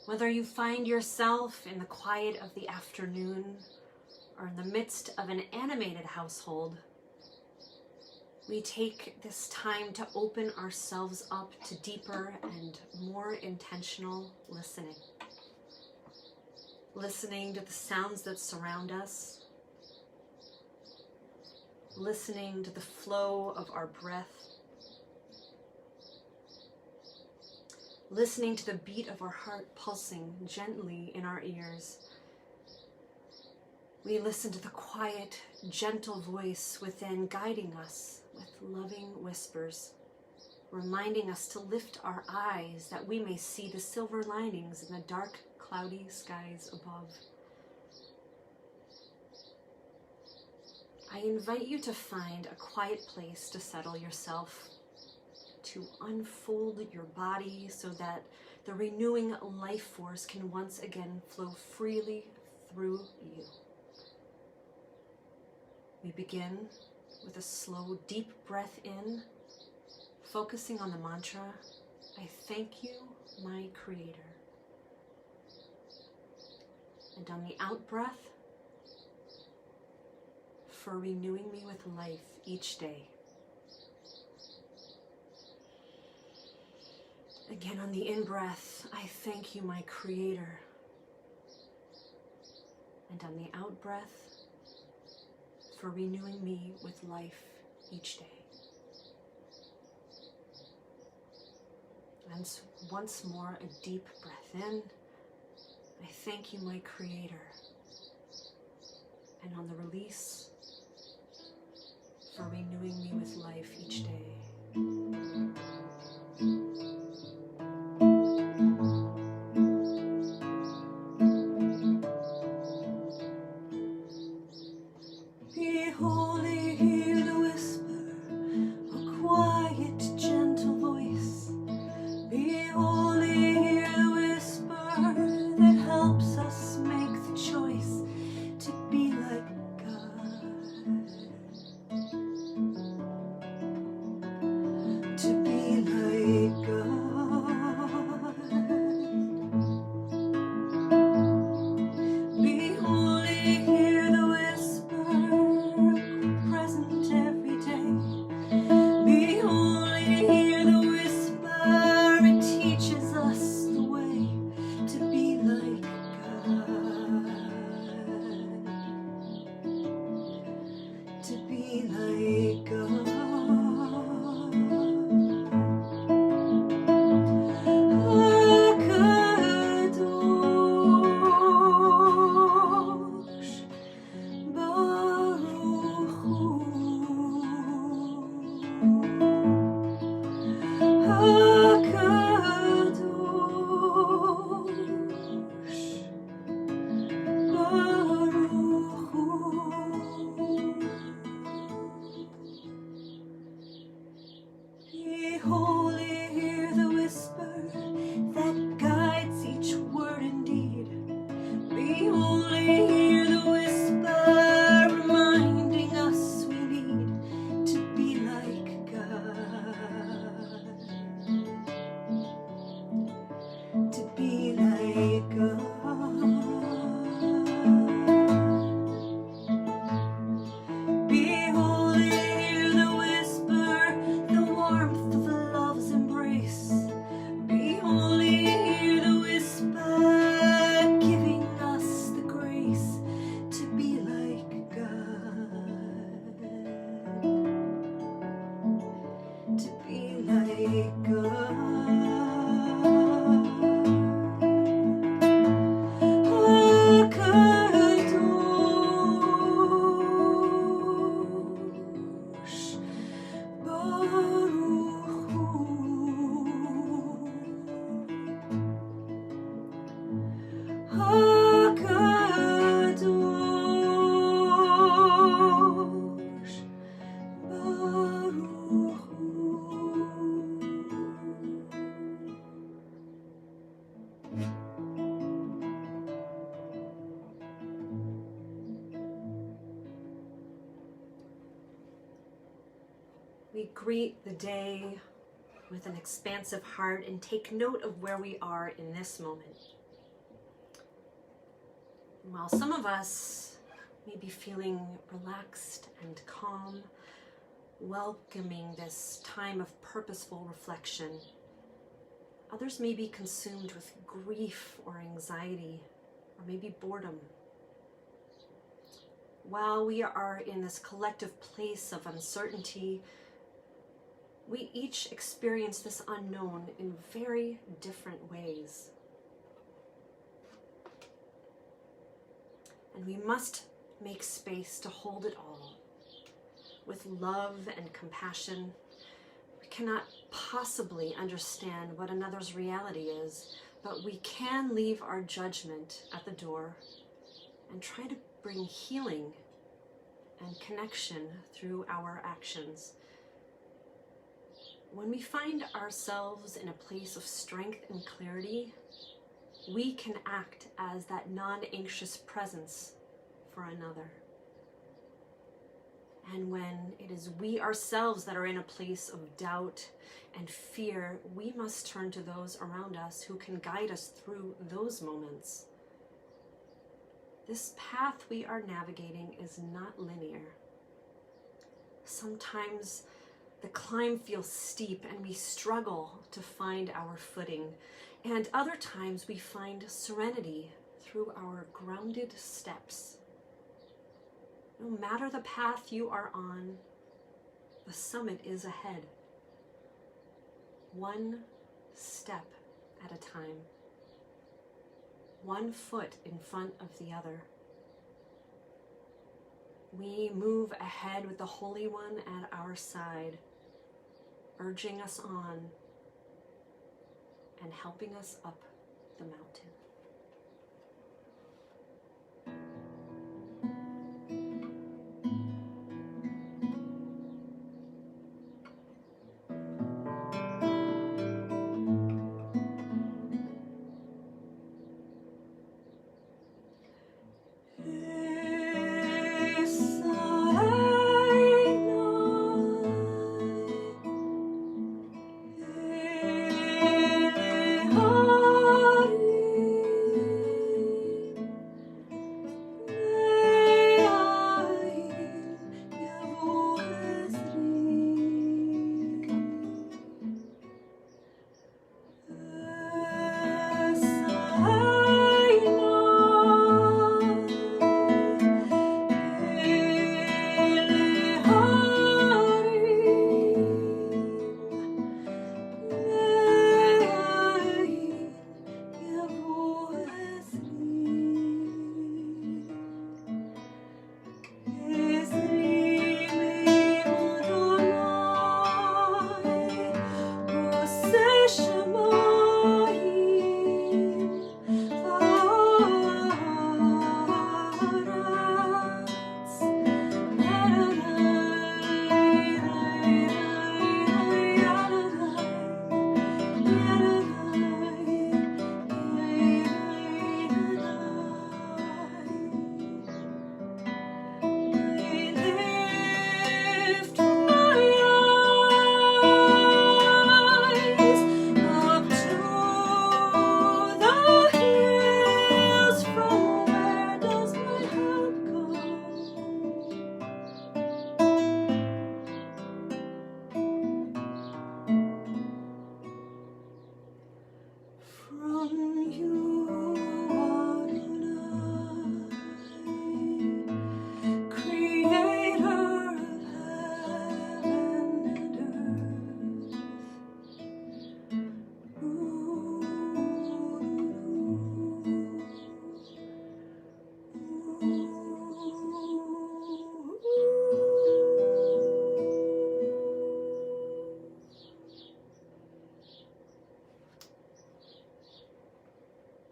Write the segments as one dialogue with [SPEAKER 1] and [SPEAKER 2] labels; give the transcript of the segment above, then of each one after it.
[SPEAKER 1] Whether you find yourself in the quiet of the afternoon or in the midst of an animated household, we take this time to open ourselves up to deeper and more intentional listening. Listening to the sounds that surround us, listening to the flow of our breath, listening to the beat of our heart pulsing gently in our ears. We listen to the quiet, gentle voice within guiding us with loving whispers, reminding us to lift our eyes that we may see the silver linings in the dark, cloudy skies above. I invite you to find a quiet place to settle yourself, to unfold your body so that the renewing life force can once again flow freely through you. We begin with a slow, deep breath in, focusing on the mantra, I thank you, my Creator. And on the out breath, for renewing me with life each day. Again, on the in-breath, I thank you, my Creator. And on the out-breath, for renewing me with life each day. And once more, a deep breath in. I thank you, my Creator. And on the release, for renewing me with life each day. To be greet the day with an expansive heart and take note of where we are in this moment. While some of us may be feeling relaxed and calm, welcoming this time of purposeful reflection, others may be consumed with grief or anxiety, or maybe boredom. While we are in this collective place of uncertainty, we each experience this unknown in very different ways. And we must make space to hold it all. With love and compassion, we cannot possibly understand what another's reality is, but we can leave our judgment at the door and try to bring healing and connection through our actions. When we find ourselves in a place of strength and clarity, we can act as that non-anxious presence for another. And when it is we ourselves that are in a place of doubt and fear, we must turn to those around us who can guide us through those moments. This path we are navigating is not linear. Sometimes the climb feels steep and we struggle to find our footing, and other times we find serenity through our grounded steps. No matter the path you are on, the summit is ahead. One step at a time. One foot in front of the other. We move ahead with the Holy One at our side, urging us on and helping us up the mountain.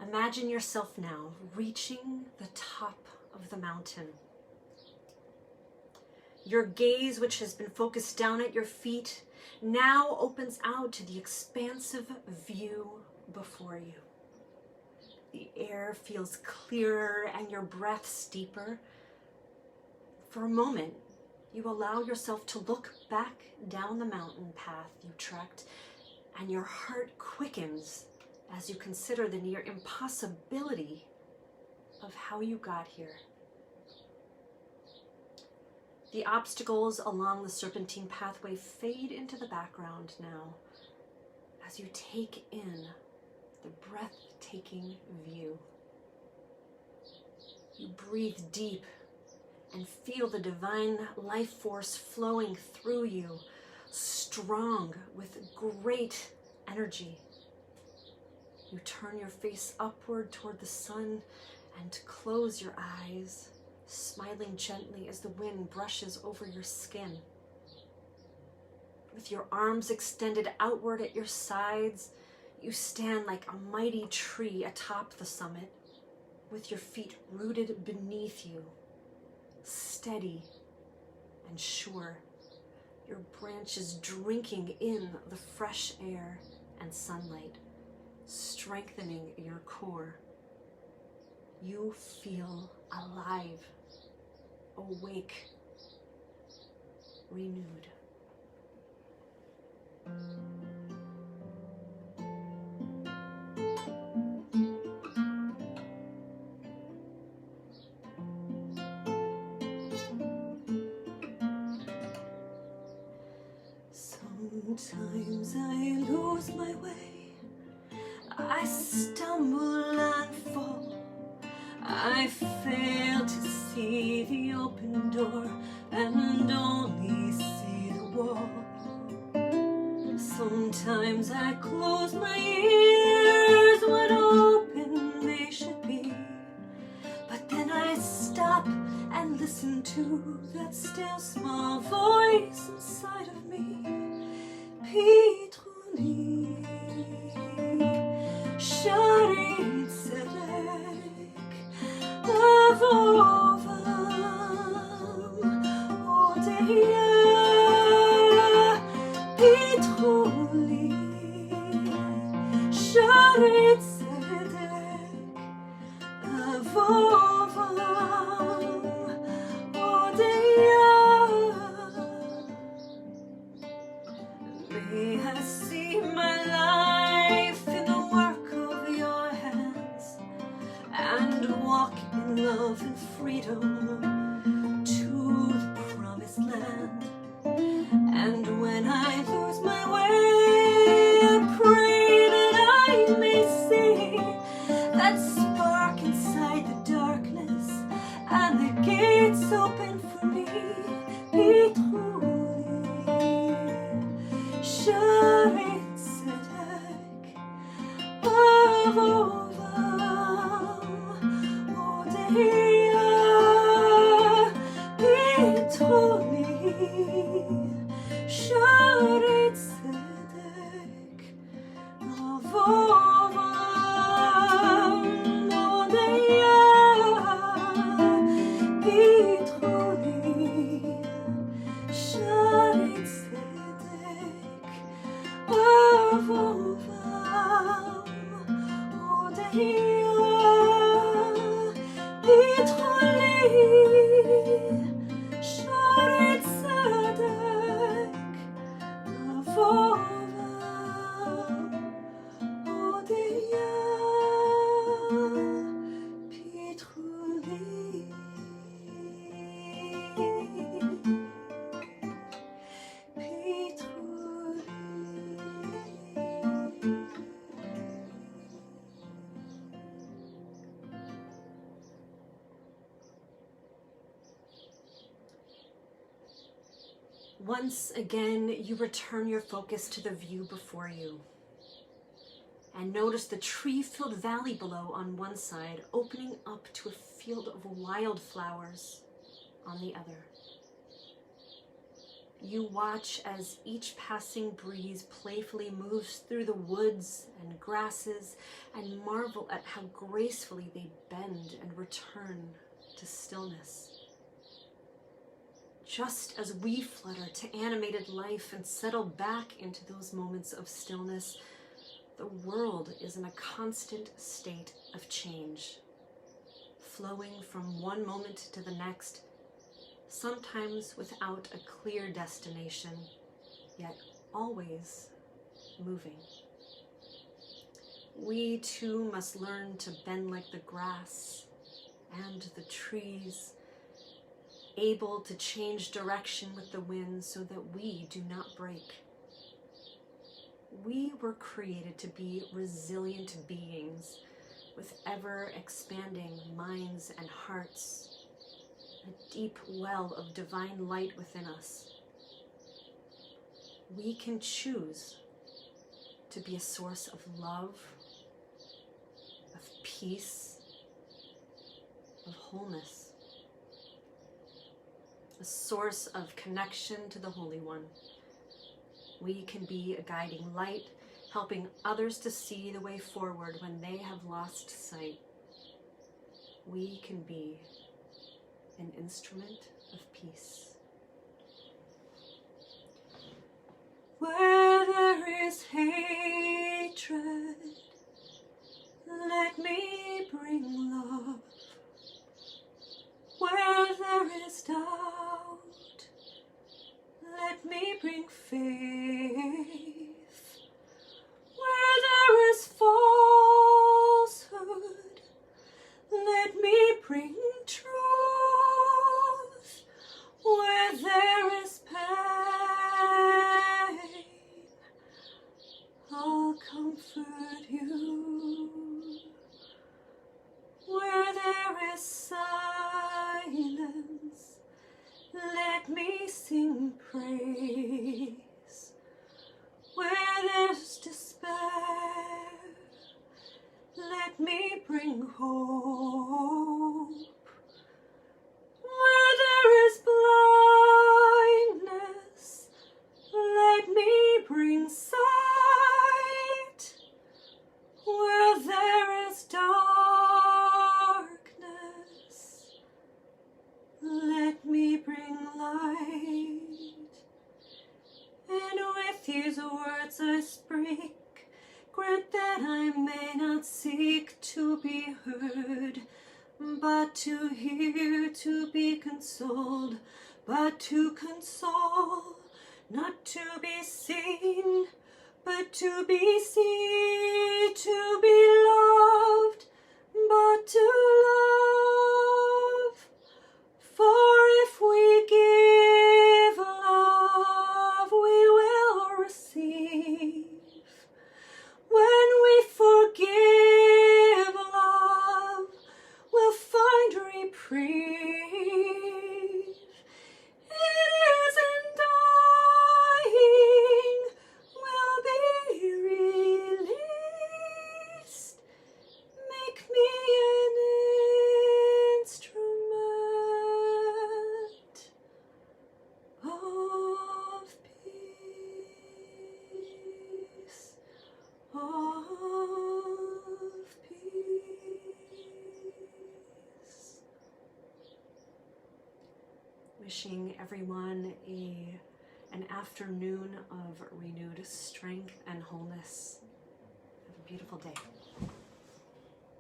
[SPEAKER 1] Imagine yourself now reaching the top of the mountain. Your gaze, which has been focused down at your feet, now opens out to the expansive view before you. The air feels clearer and your breaths deeper. For a moment, you allow yourself to look back down the mountain path you trekked, and your heart quickens as you consider the near impossibility of how you got here. The obstacles along the serpentine pathway fade into the background now as you take in the breathtaking view. You breathe deep and feel the divine life force flowing through you, strong with great energy. You turn your face upward toward the sun and close your eyes, smiling gently as the wind brushes over your skin. With your arms extended outward at your sides, you stand like a mighty tree atop the summit, with your feet rooted beneath you, steady and sure, your branches drinking in the fresh air and sunlight, strengthening your core. You feel alive, awake, renewed. Sometimes I lose my way, I stumble and fall, I fail to see the open door and only see the wall. Sometimes I close my ears when open they should be, but then I stop and listen to that still small voice inside of me. Pitruni, Sharit Tzedek, Avovam, Odeya, Pitruni, Sharit Tzedek, Avovam, Odeya. May I see my life in the work of your hands and walk in love and freedom to the promised land. And when I lose my way, I pray that I may see that spark inside the darkness and the gates open for me. Be true. Sharit Tzedek, Avovam, Odeya, Pitruni, Sharit Tzedek, Avovam, Odeya, Pitruni, Sharit Tzedek, Avovam, Odeya, Pitruni, Sharit Tzedek, Avovam, Odeya, Pitruni. Once again, you return your focus to the view before you and notice the tree-filled valley below on one side, opening up to a field of wildflowers on the other. You watch as each passing breeze playfully moves through the woods and grasses and marvel at how gracefully they bend and return to stillness. Just as we flutter to animated life and settle back into those moments of stillness, the world is in a constant state of change, flowing from one moment to the next, sometimes without a clear destination, yet always moving. We too must learn to bend like the grass and the trees, able to change direction with the wind so that we do not break. We were created to be resilient beings with ever-expanding minds and hearts, a deep well of divine light within us. We can choose to be a source of love, of peace, of wholeness, a source of connection to the Holy One. We can be a guiding light, helping others to see the way forward when they have lost sight. We can be an instrument of peace. Where there is hatred, let me bring love. Where there is doubt, let me bring faith. Where there is falsehood, let me bring truth. Where there is pain, I'll comfort you. Where there is silence, let me sing praise. Where there's despair, let me bring hope. Where there is blindness, let me bring sight. Where there is darkness, let me bring light. And with these words I speak, grant that I may not seek to be heard, but to hear, to be consoled, but to console, not to be seen, but to be seen, to be loved, but to love. For if we give love, we will receive. When we forgive love, we'll find reprieve. It isn't dying, we'll be released. Make me an instrument of peace, of peace. Wishing everyone an afternoon of renewed strength and wholeness. Have a beautiful day.